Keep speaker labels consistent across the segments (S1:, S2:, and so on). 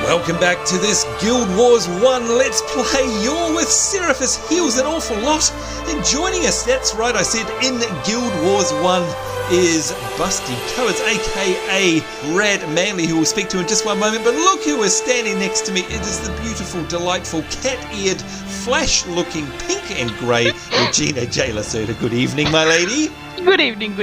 S1: Welcome back to this Guild Wars 1 Let's Play. You're with Seraphis Heals an awful lot. And joining us, that's right, I said in Guild Wars 1 is Busty Cowards, aka Radd Manly, who we'll speak to in just one moment. But look who is standing next to me. It is the beautiful, delightful, cat-eared, flash-looking, pink and grey Regina J. Lacerda. Good evening, my lady.
S2: Good evening,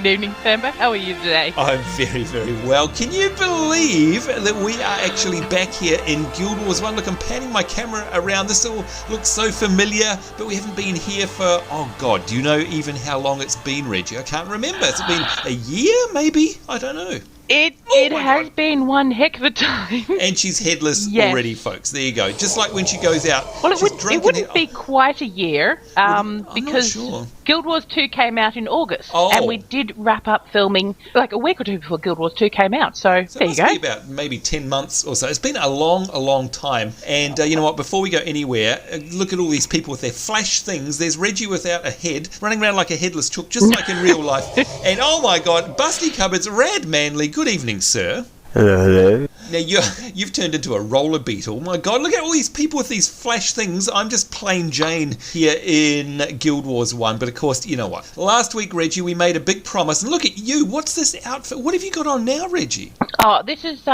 S2: Samba. How are you today?
S1: I'm very, very well. Can you believe that we are actually back here in Guild Wars 1? Look, I'm panning my camera around. This all looks so familiar, but we haven't been here for, oh God, do you know even how long it's been, Reggie? I can't remember. It's been a year, maybe? I don't know.
S2: It has been one heck of a time.
S1: And she's headless already, folks. There you go. Just like when she goes out.
S2: Well, it wouldn't be quite a year, because Guild Wars 2 came out in August, and we did wrap up filming like a week or two before Guild Wars 2 came out. So there you go. It must be
S1: about maybe 10 months or so. It's been a long time. And you know what? Before we go anywhere, look at all these people with their flash things. There's Reggie without a head, running around like a headless chook, just like in real life. And oh my God, Busty Cupboards, Radd Manly. Good evening, sir.
S3: Hello.
S1: Now, you've turned into a roller beetle. My God, look at all these people with these flash things. I'm just plain Jane here in Guild Wars 1. But, of course, you know what? Last week, Reggie, we made a big promise. And look at you. What's this outfit? What have you got on now, Reggie?
S2: Oh, this is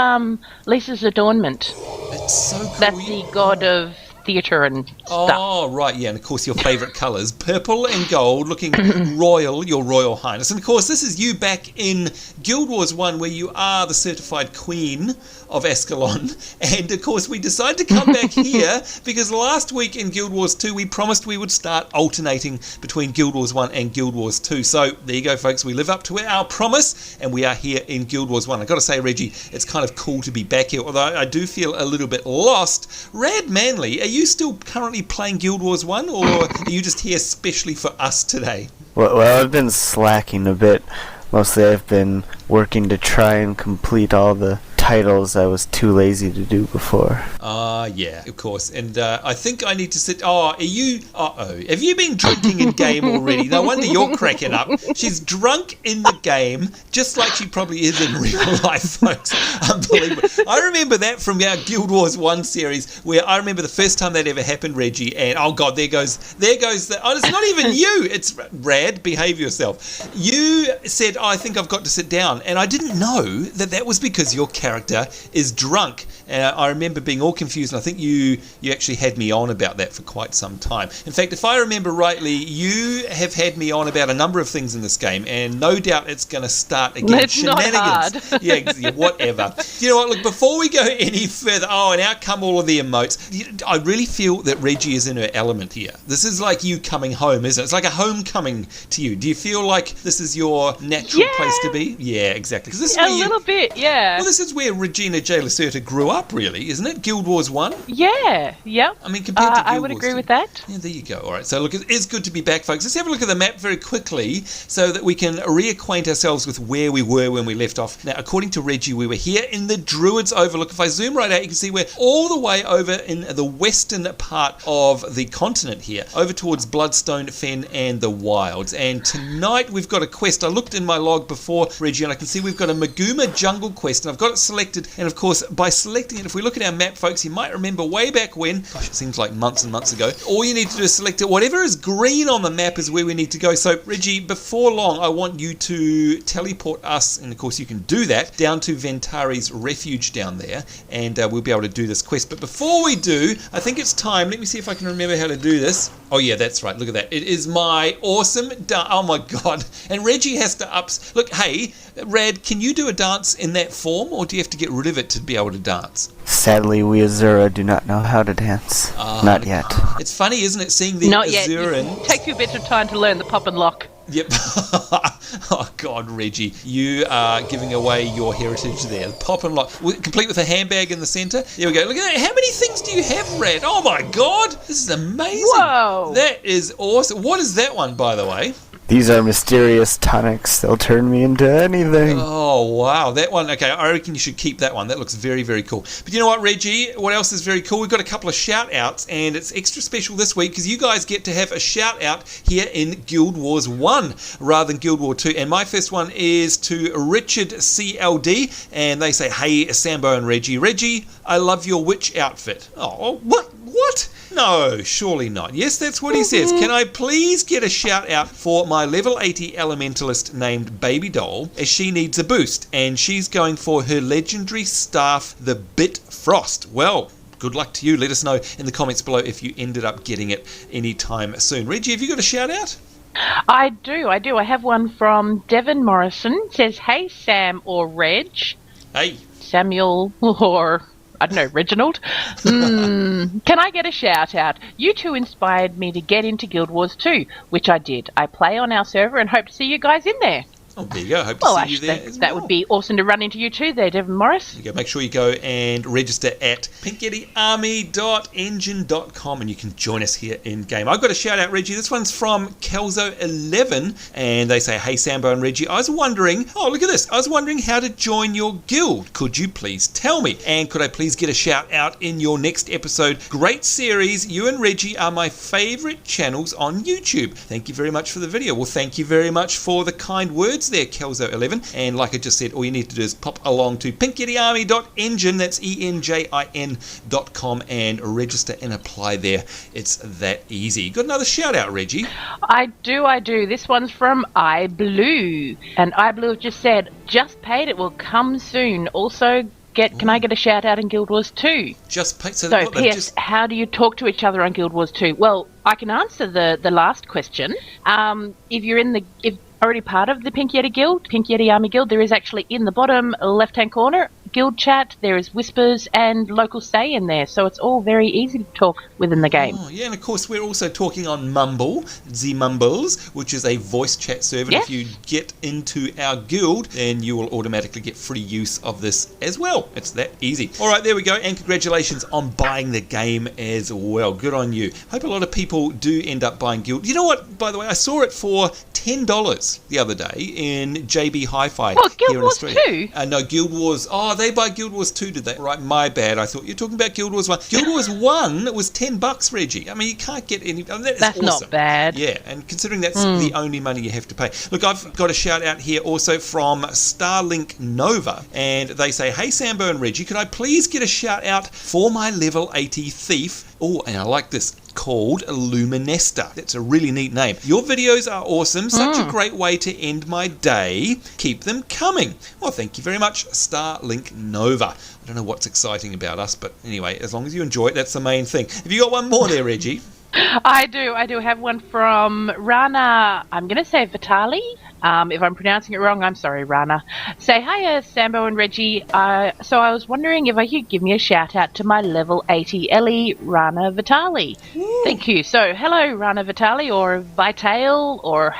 S2: Lisa's adornment.
S1: It's so cool.
S2: That's the god of theatre and stuff.
S1: Oh, right, yeah, and of course your favourite colours, purple and gold, looking royal, your royal highness. And of course this is you back in Guild Wars 1 where you are the certified queen of Ascalon. And of course we decided to come back here because last week in Guild Wars 2 we promised we would start alternating between Guild Wars 1 and Guild Wars 2. So there you go, folks, we live up to our promise and we are here in Guild Wars 1. I've got to say, Reggie, it's kind of cool to be back here, although I do feel a little bit lost. Radd Manly, are you still currently playing Guild Wars 1 or are you just here specially for us today?
S3: Well, I've been slacking a bit. Mostly I've been working to try and complete all the titles I was too lazy to do before.
S1: Yeah, of course. And I think I need to sit... Oh, are you... Uh-oh. Have you been drinking in game already? No wonder you're cracking up. She's drunk in the game, just like she probably is in real life, folks. Unbelievable. I remember that from our Guild Wars 1 series, where I remember the first time that ever happened, Reggie, and oh God, there goes the... Oh, it's not even you. It's Radd. Behave yourself. You said, I think I've got to sit down, and I didn't know that was because your character is drunk. And I remember being all confused, and I think you actually had me on about that for quite some time. In fact, if I remember rightly, you have had me on about a number of things in this game, and no doubt it's going to start again.
S2: It's shenanigans.
S1: Not hard. Yeah, whatever. You know what? Look, before we go any further, and out come all of the emotes. I really feel that Reggie is in her element here. This is like you coming home, isn't it? It's like a homecoming to you. Do you feel like this is your natural place to be? Yeah, exactly. This is
S2: a little bit, yeah.
S1: Well, this is where Regina J. Lacerda grew up, really, isn't it? Guild Wars 1?
S2: Yeah, yep.
S1: I mean, compared to Guild
S2: I would
S1: Wars
S2: agree
S1: 2.
S2: with that.
S1: Yeah, there you go. All right, so look, it is good to be back, folks. Let's have a look at the map very quickly so that we can reacquaint ourselves with where we were when we left off. Now, according to Reggie, we were here in the Druids Overlook. If I zoom right out, you can see we're all the way over in the western part of the continent here, over towards Bloodstone, Fen, and the Wilds. And tonight we've got a quest. I looked in my log before, Reggie, and I can see we've got a Maguma Jungle quest, and I've got it selected. And of course, by selecting it, if we look at our map, folks, you might remember way back when, gosh, it seems like months and months ago, all you need to do is select it. Whatever is green on the map is where we need to go. So, Reggie, before long, I want you to teleport us, and of course you can do that, down to Ventari's Refuge down there, and we'll be able to do this quest. But before we do, I think it's time. Let me see if I can remember how to do this. Oh, yeah, that's right. Look at that. It is my awesome oh, my God. And Reggie has to Look, hey, Radd, can you do a dance in that form, or do you have to get rid of it to be able to dance?
S3: Sadly, we Azura do not know how to dance. Not yet.
S1: It's funny, isn't it, seeing the Azuran...
S2: It takes you a bit of time to learn the pop and lock.
S1: Yep. Oh, God, Reggie. You are giving away your heritage there. Pop and lock. Complete with a handbag in the centre. There we go. Look at that. How many things do you have, Radd? Oh, my God. This is amazing.
S2: Whoa.
S1: That is awesome. What is that one, by the way?
S3: These are mysterious tonics. They'll turn me into anything.
S1: Oh, wow. That one, okay, I reckon you should keep that one. That looks very, very cool. But you know what, Reggie? What else is very cool? We've got a couple of shout-outs, and it's extra special this week because you guys get to have a shout-out here in Guild Wars 1 rather than Guild War 2. And my first one is to Richard CLD, and they say, hey, Sambo and Reggie. Reggie, I love your witch outfit. Oh, what? What? No, surely not. Yes, that's what he says. Can I please get a shout out for my level 80 elementalist named Baby Doll, as she needs a boost, and she's going for her legendary staff, the Bit Frost. Well, good luck to you. Let us know in the comments below if you ended up getting it anytime soon. Reggie, have you got a shout out?
S2: I do. I have one from Devon Morrison. It says, hey, Sam or Reg.
S1: Hey.
S2: Samuel or... I don't know, Reginald. Can I get a shout out? You two inspired me to get into Guild Wars 2, which I did. I play on our server and hope to see you guys in there.
S1: Oh, there you go. Hope to see you there as well.
S2: That would be awesome to run into you too there, Devon Morris.
S1: You go. Make sure you go and register at pinkyetyarmy.engine.com and you can join us here in game. I've got a shout out, Reggie. This one's from Kelzo11 and they say, hey, Sambo and Reggie, I was wondering, oh, look at this. I was wondering how to join your guild. Could you please tell me? And could I please get a shout out in your next episode? Great series. You and Reggie are my favorite channels on YouTube. Thank you very much for the video. Well, thank you very much for the kind words there, Kelzo11, and like I just said, all you need to do is pop along to pinkyetyarmy.engine, that's ENJIN.com, and register and apply there. It's that easy. Got another shout out, Reggie?
S2: I do. This one's from iBlue, and iBlue just said, just paid, it will come soon. Also, can I get a shout out in Guild Wars 2?
S1: Just paid.
S2: So P.S. How do you talk to each other on Guild Wars 2? Well, I can answer the last question. If you're already part of the Pink Yeti Guild, Pink Yeti Army Guild, there is actually in the bottom left-hand corner guild chat, there is whispers and local say in there, so it's all very easy to talk within the game.
S1: Oh, yeah, and of course we're also talking on Mumble, the Mumbles, which is a voice chat server.
S2: Yes.
S1: If you get into our guild, then you will automatically get free use of this as well. It's that easy. All right, there we go, and congratulations on buying the game as well. Good on you. Hope a lot of people do end up buying Guild. You know what, by the way, I saw it for $10 the other day in JB Hi-Fi here in Australia.
S2: Guild Wars 2?
S1: No, Guild Wars. Oh, they buy Guild Wars 2, did they? Right, my bad. I thought you were talking about Guild Wars 1. Guild Wars 1 was $10, Reggie. I mean, you can't get any... I mean, that's awesome.
S2: Not bad.
S1: Yeah, and considering that's the only money you have to pay. Look, I've got a shout out here also from Starlink Nova, and they say, hey, Sambo and Reggie, could I please get a shout out for my level 80 thief? Oh, and I like this, called Luminesta. That's a really neat name. Your videos are awesome. Such a great way to end my day. Keep them coming. Well, thank you very much, Starlink Nova. I don't know what's exciting about us, but anyway, as long as you enjoy it, that's the main thing. Have you got one more there, Reggie?
S2: I do have one from Rana, I'm going to say Ventari. If I'm pronouncing it wrong, I'm sorry, Rana. Say, hiya, Sambo and Reggie. So I was wondering if I could give me a shout out to my level 80 Ellie, Rana Ventari. Thank you. So, hello, Rana Ventari, or Vitale, or,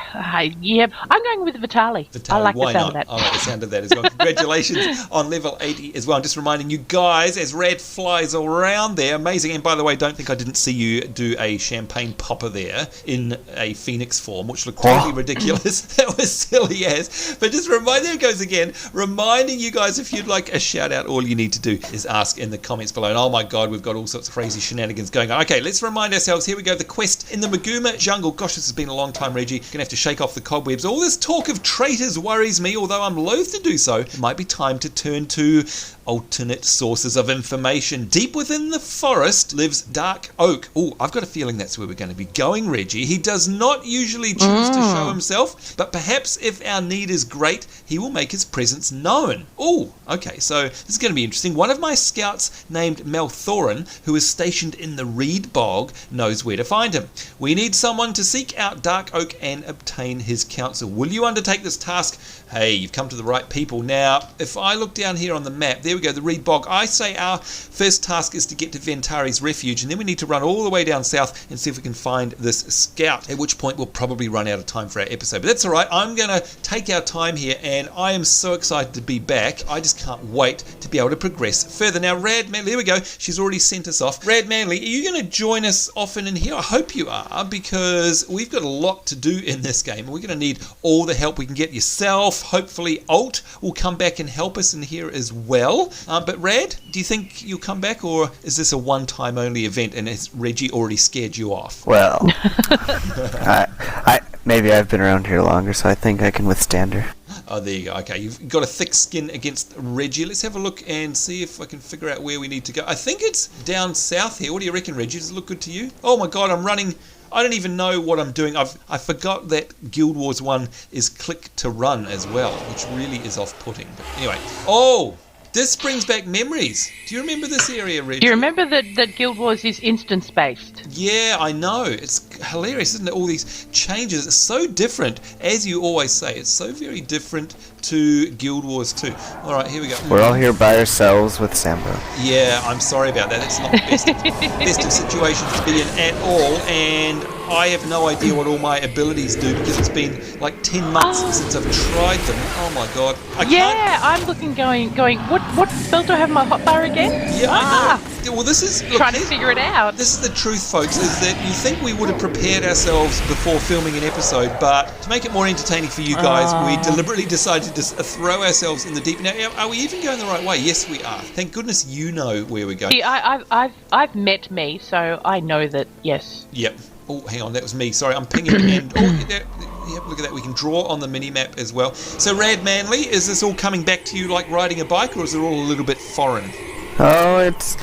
S2: yeah, I'm going with Ventari. I like the sound of that.
S1: I like the sound of that as well. Congratulations on level 80 as well. I'm just reminding you guys, as Radd flies around there, amazing. And by the way, don't think I didn't see you do a champagne popper there in a phoenix form, which looked totally ridiculous. That was silly as, but just there it goes again, reminding you guys, if you'd like a shout out, all you need to do is ask in the comments below. And oh my god, we've got all sorts of crazy shenanigans going on. Okay, let's remind ourselves, here we go, the quest in the Maguma jungle. Gosh, this has been a long time, Reggie. Gonna have to shake off the cobwebs. All this talk of traitors worries me, although I'm loath to do so. It might be time to turn to alternate sources of information. Deep within the forest lives Dark Oak. Oh, I've got a feeling that's where we're going to be going, Reggie. He does not usually choose to show himself, but perhaps if our need is great, he will make his presence known. Oh, okay, so this is going to be interesting. One of my scouts named Melthorin, who is stationed in the Reed Bog, knows where to find him. We need someone to seek out Dark Oak and obtain his counsel. Will you undertake this task? Hey, you've come to the right people. Now, if I look down here on the map, there we go, the Reed Bog. I say our first task is to get to Ventari's Refuge, and then we need to run all the way down south and see if we can find this scout, at which point we'll probably run out of time for our episode. But that's all right. I'm I'm going to take our time here, and I am so excited to be back. I just can't wait to be able to progress further. Now, Radd Manly, there we go. She's already sent us off. Radd Manly, are you going to join us often in here? I hope you are, because we've got a lot to do in this game. We're going to need all the help we can get. Yourself, hopefully Alt will come back and help us in here as well. But Radd, do you think you'll come back, or is this a one-time only event and has Reggie already scared you off?
S3: Well, maybe I've been around here longer, so I think I can withstand her.
S1: Oh, there you go. Okay, you've got a thick skin against Reggie. Let's have a look and see if I can figure out where we need to go. I think it's down south here. What do you reckon, Reggie? Does it look good to you? Oh my God, I'm running. I don't even know what I'm doing. I forgot that Guild Wars 1 is click to run as well, which really is off-putting. But anyway. Oh! This brings back memories. Do you remember this area, Reggie?
S2: Do you remember that Guild Wars is instance-based?
S1: Yeah, I know. It's hilarious, isn't it? All these changes. It's so different, as you always say. It's so very different to Guild Wars 2. All right, here we go.
S3: We're all here by ourselves with Sambo.
S1: Yeah, I'm sorry about that. That's not the best of situations to be in at all, and I have no idea what all my abilities do because it's been like 10 months since I've tried them. Oh my God.
S2: I'm looking going, what spell do I have in my hotbar again?
S1: Yeah, I know. Well, this is... Look,
S2: trying to figure it out.
S1: This is the truth, folks, is that you think we would have prepared ourselves before filming an episode, but to make it more entertaining for you guys, we deliberately decided to just throw ourselves in the deep. Now, are we even going the right way? Yes, we are. Thank goodness you know where we're going.
S2: See, I've met me, so I know that, yes.
S1: Yep. Oh, hang on, that was me. Sorry, I'm pinging and... Yep, look at that. We can draw on the mini-map as well. So, Radd Manly, is this all coming back to you like riding a bike, or is it all a little bit foreign?
S3: Oh, it's...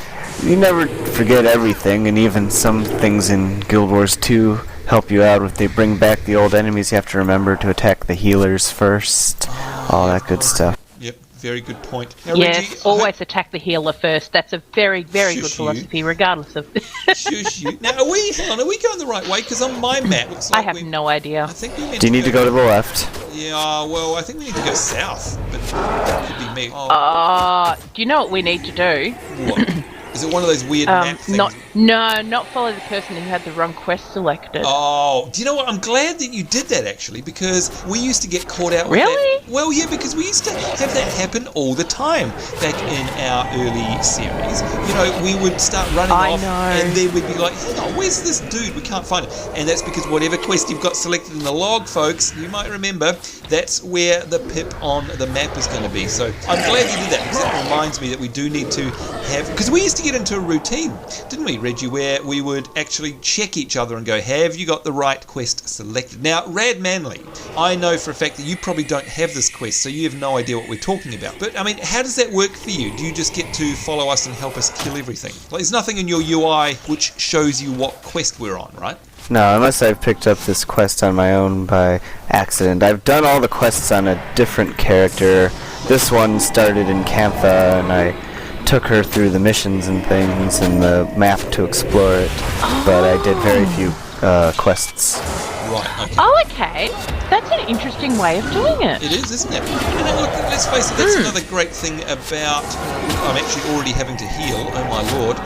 S3: You never forget everything, and even some things in Guild Wars 2 help you out. If they bring back the old enemies, you have to remember to attack the healers first. All that good stuff.
S1: Yep, very good point. Now,
S2: Yes,
S1: Reggie,
S2: always attack the healer first. That's a very, very good philosophy, regardless of...
S1: Shush you. Now, are we going the right way? Because on my map, looks like
S2: I have no idea.
S1: I think we meant
S3: Do you need to go to the left?
S1: Yeah, well, I think we need to go south, but that could be me.
S2: Do you know what we need to do?
S1: What? Is it one of those weird map things?
S2: Not follow the person who had the wrong quest selected.
S1: Oh, do you know what? I'm glad that you did that, actually, because we used to get caught out with
S2: Really?
S1: that. Well, yeah, because we used to have that happen all the time back in our early series. You know, we would start running off, and then we'd be like, hang on, where's this dude? We can't find him. And that's because whatever quest you've got selected in the log, folks, you might remember, that's where the pip on the map is going to be. So I'm glad you did that, because that reminds me that we do need to have... Because we used to get into a routine, didn't we, Reggie, where we would actually check each other and go, have you got the right quest selected? Now, Radd Manly, I know for a fact that you probably don't have this quest, so you have no idea what we're talking about. But, I mean, how does that work for you? Do you just get to follow us and help us kill everything? Like, there's nothing in your UI which shows you what quest we're on, right?
S3: No, unless I've picked up this quest on my own by accident. I've done all the quests on a different character. This one started in Cantha, and I took her through the missions and things and the map to explore it, but I did very few quests.
S1: Right, okay.
S2: Oh, okay. That's an interesting way of doing it.
S1: It is, isn't it? And look, let's face it, that's another great thing about... I'm actually already having to heal, oh my lord.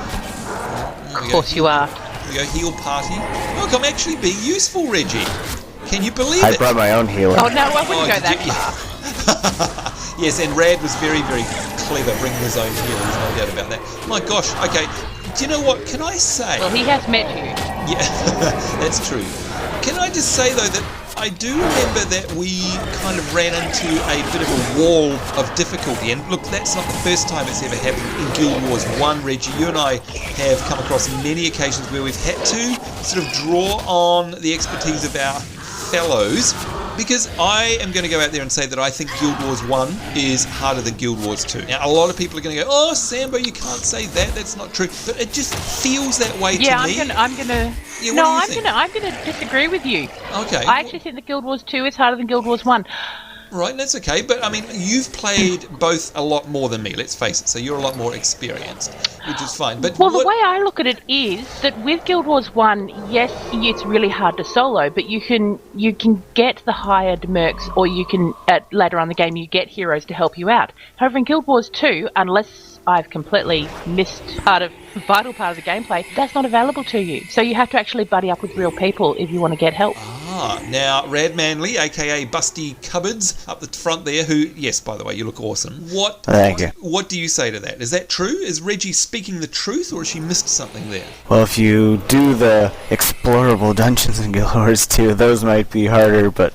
S2: Of course you are.
S1: Here we go, heal party. Look, I'm actually being useful, Reggie. Can you believe
S3: I
S1: it?
S3: brought my own healer.
S2: Oh, no, I wouldn't go that far.
S1: Yes, and Radd was very, very clever bringing his own healer, there's no doubt about that. My gosh, okay, do you know what, can I say...
S2: Well, he has met you.
S1: Yeah, that's true. Can I just say, though, that I do remember that we kind of ran into a bit of a wall of difficulty, and look, that's not the first time it's ever happened in Guild Wars 1, Reggie. You and I have come across many occasions where we've had to sort of draw on the expertise of our fellows, because I am going to go out there and say that I think Guild Wars 1 is harder than Guild Wars 2. Now, a lot of people are going to go, oh, Sambo, you can't say that, that's not true. But it just feels that way to me.
S2: I'm gonna disagree with you.
S1: Okay.
S2: I actually think that Guild Wars 2 is harder than Guild Wars 1.
S1: Right, that's okay, but I mean, you've played both a lot more than me, let's face it, so you're a lot more experienced, which is fine. But
S2: well, the way I look at it is that with Guild Wars 1, yes, it's really hard to solo, but you can get the hired mercs, or you can, later on in the game, you get heroes to help you out. However, in Guild Wars 2, unless I've completely missed vital part of the gameplay, that's not available to you. So you have to actually buddy up with real people if you want to get help.
S1: Now, Radd Manly, a.k.a. Busty Cupboards, up the front there, who, yes, by the way, you look awesome.
S3: Thank you.
S1: What do you say to that? Is that true? Is Reggie speaking the truth, or has she missed something there?
S3: Well, if you do the explorable dungeons in Guild Wars 2, those might be harder, but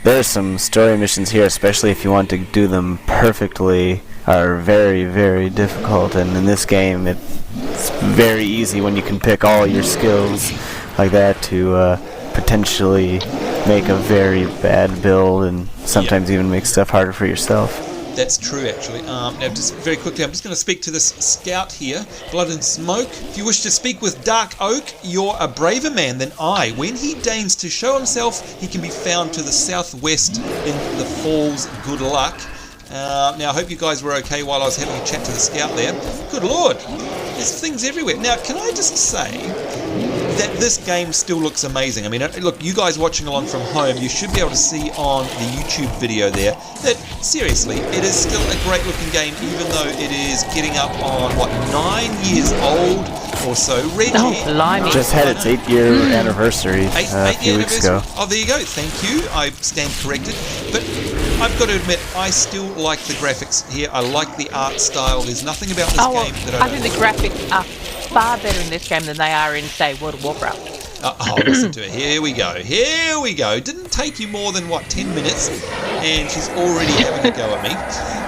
S3: there's some story missions here, especially if you want to do them perfectly, are very, very difficult. And in this game, it's very easy when you can pick all your skills like that to potentially make a very bad build and sometimes even make stuff harder for yourself.
S1: That's true, actually. Now, just very quickly, I'm just going to speak to this scout here, Blood and Smoke. If you wish to speak with Dark Oak, you're a braver man than I. When he deigns to show himself, he can be found to the southwest in the Falls. Good luck. Now, I hope you guys were okay while I was having a chat to the scout there. Good Lord, there's things everywhere. Now, can I just say that this game still looks amazing? I mean, look, you guys watching along from home, you should be able to see on the YouTube video there that, seriously, it is still a great looking game, even though it is getting up on, 9 years old or so. Reggie
S3: just had its 8-year anniversary a few weeks ago.
S1: Oh, there you go. Thank you. I stand corrected. But I've got to admit, I still like the graphics here. I like the art style. There's nothing about this game that I don't
S2: think the graphics are far better in this game than they are in, say, World of Warcraft.
S1: Listen to it. Here we go. Didn't take you more than, 10 minutes, and she's already having a go at me.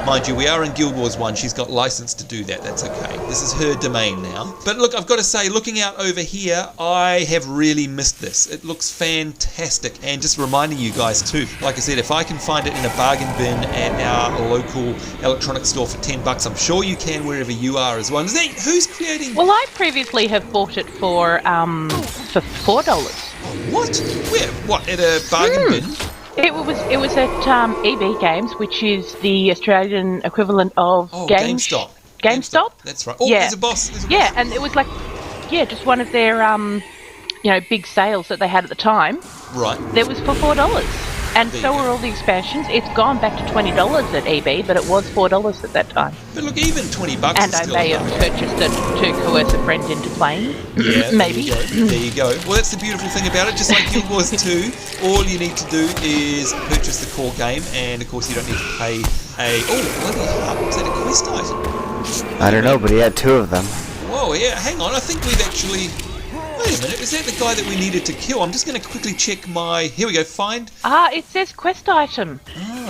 S1: Mind you, we are in Guild Wars 1. She's got license to do that. That's okay. This is her domain now. But look, I've got to say, looking out over here, I have really missed this. It looks fantastic. And just reminding you guys too, like I said, if I can find it in a bargain bin at our local electronics store for $10, I'm sure you can wherever you are as well. Is that, who's creating?
S2: Well, I previously have bought it for $4.
S1: What? Where? What, at a bargain bin?
S2: It was at EB Games, which is the Australian equivalent of
S1: GameStop.
S2: GameStop?
S1: That's right. Oh, yeah. There's a boss.
S2: And it was like, just one of their big sales that they had at the time.
S1: Right.
S2: There was for $4. And so were all the expansions. It's gone back to $20 at EB, but it was $4 at that time.
S1: But look, even $20
S2: and I may have purchased it to coerce a friend into playing.
S1: Yeah,
S2: maybe.
S1: There you go. Well, that's the beautiful thing about it. Just like Guild Wars 2, all you need to do is purchase the core game, and of course you don't need to pay bloody hell. Is that a quest item?
S3: I don't know, but he had 2 of them.
S1: Whoa, yeah, hang on. I think we've actually... Wait a minute, is that the guy that we needed to kill? I'm just going to quickly check my... Here we go, find...
S2: It says quest item.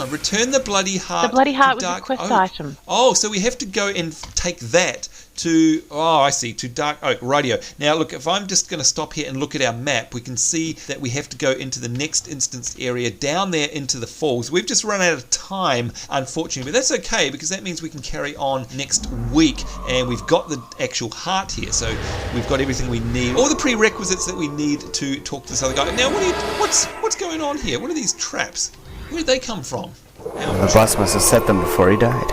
S1: Return the bloody heart.
S2: The bloody heart was
S1: Dark
S2: a quest
S1: Oak.
S2: item.
S1: Oh, so we have to go and take that to... Oh, I see, to Dark Oak. Radio. Now, look, if I'm just going to stop here and look at our map, we can see that we have to go into the next instance area, down there into the falls. We've just run out of time, unfortunately, but that's okay, because that means we can carry on next week, and we've got the actual heart here, so we've got everything we need. All the prerequisites that we need to talk to this other guy. Now, what's going on here? What are these traps? Where did they come from?
S3: The boss must have set them before he died.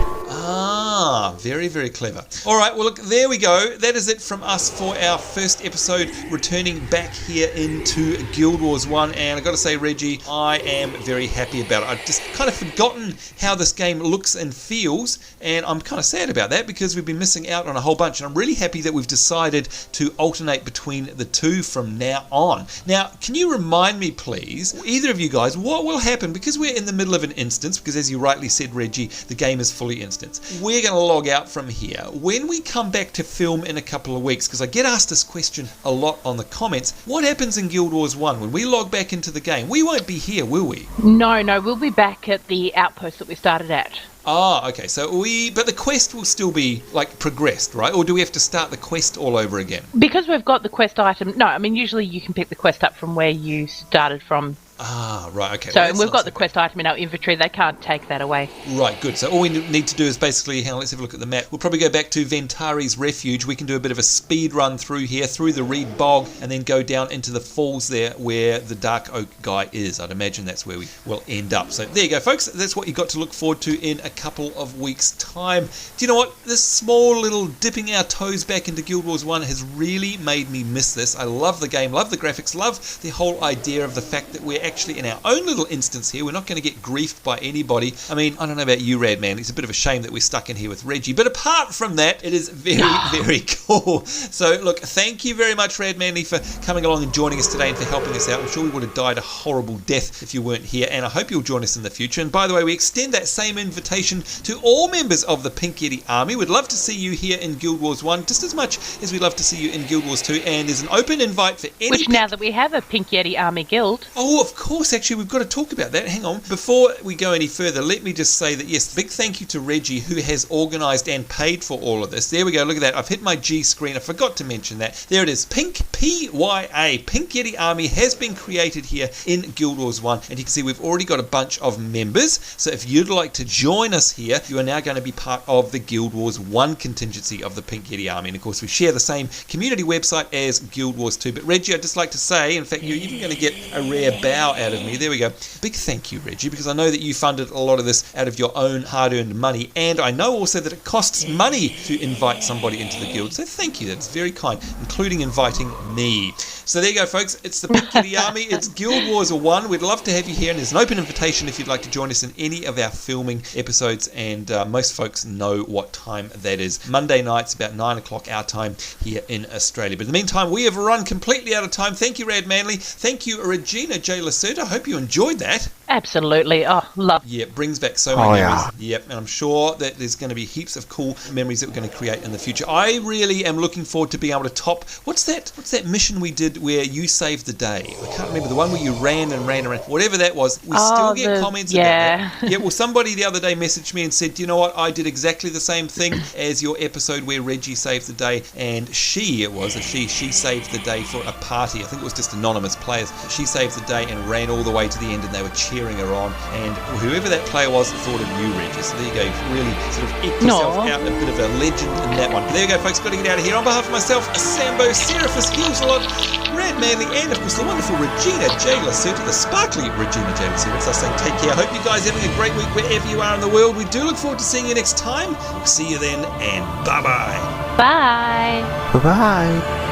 S1: Very, very clever. All right, well, look, there we go. That is it from us for our first episode, returning back here into Guild Wars 1. And I've got to say, Reggie, I am very happy about it. I've just kind of forgotten how this game looks and feels, and I'm kind of sad about that because we've been missing out on a whole bunch. And I'm really happy that we've decided to alternate between the two from now on. Now, can you remind me, please, either of you guys, what will happen? Because we're in the middle of an instance, because as you rightly said, Reggie, the game is fully instanced. We're going to log out from here. When we come back to film in a couple of weeks, because I get asked this question a lot on the comments, what happens in Guild Wars 1 when we log back into the game? We won't be here, will we?
S2: No, we'll be back at the outpost that we started at.
S1: Okay, so but the quest will still be, progressed, right? Or do we have to start the quest all over again?
S2: Because we've got the quest item, usually you can pick the quest up from where you started from.
S1: Right, okay.
S2: So we've got the quest item in our inventory. They can't take that away.
S1: Right, good. So all we need to do is basically, let's have a look at the map. We'll probably go back to Ventari's Refuge. We can do a bit of a speed run through here, through the Reed Bog, and then go down into the falls there where the Dark Oak guy is. I'd imagine that's where we will end up. So there you go, folks. That's what you got to look forward to in a couple of weeks' time. Do you know what? This small little dipping our toes back into Guild Wars 1 has really made me miss this. I love the game, love the graphics, love the whole idea of the fact that we're actually in our own little instance here. We're not going to get griefed by anybody. I mean, I don't know about you, Radd Manly. It's a bit of a shame that we're stuck in here with Reggie. But apart from that, it is very, very cool. So, look, thank you very much, Radd Manly, for coming along and joining us today and for helping us out. I'm sure we would have died a horrible death if you weren't here, and I hope you'll join us in the future. And by the way, we extend that same invitation to all members of the Pink Yeti Army. We'd love to see you here in Guild Wars 1 just as much as we'd love to see you in Guild Wars 2, and there's an open invite for any...
S2: Which, now that we have a Pink Yeti Army Guild...
S1: Oh, of course, actually, we've got to talk about that. Hang on. Before we go any further, let me just say that, yes, big thank you to Reggie, who has organised and paid for all of this. There we go, look at that. I've hit my G screen. I forgot to mention that. There it is. Pink, P-Y-A. Pink Yeti Army has been created here in Guild Wars 1, and you can see we've already got a bunch of members. So if you'd like to join us here, you are now going to be part of the Guild Wars 1 contingency of the Pink Yeti Army. And of course, we share the same community website as Guild Wars 2. But Reggie, I'd just like to say, in fact, you're even going to get a rare bow out of me. There we go. Big thank you, Reggie, because I know that you funded a lot of this out of your own hard-earned money, and I know also that it costs money to invite somebody into the guild. So thank you. That's very kind, including inviting me. So there you go, folks. It's the Pink Yeti Army. It's Guild Wars 1. We'd love to have you here, and there's an open invitation if you'd like to join us in any of our filming episodes, and most folks know what time that is. Monday nights, about 9 o'clock our time here in Australia. But in the meantime, we have run completely out of time. Thank you, Radd Manly. Thank you, Regina J. Lacerda. I hope you enjoyed that.
S2: Absolutely. Oh, love.
S1: Yeah, it brings back so many memories. Yep, and I'm sure that there's going to be heaps of cool memories that we're going to create in the future. I really am looking forward to being able to top... What's that mission we did where you saved the day? I can't remember. The one where you ran and ran around. Whatever that was. We still get comments about that. Yeah, well, somebody the other day messaged me and said, do you know what? I did exactly the same thing as your episode where Reggie saved the day, and she saved the day for a party. I think it was just anonymous players. She saved the day and ran all the way to the end, and they were cheering her on, and whoever that player was thought of you, Reggie. So there you go. You've really sort of eked yourself out a bit of a legend in that one. But there you go, folks. Got to get out of here. On behalf of myself, Sambo, Seraphis, Healsalot, Radd Manly, and of course the wonderful Regina J. Lacerda, the sparkly Regina J. Lacerda. So I say take care. I hope you guys are having a great week wherever you are in the world. We do look forward to seeing you next time. We'll see you then, and bye-bye.
S2: Bye.
S3: Bye-bye.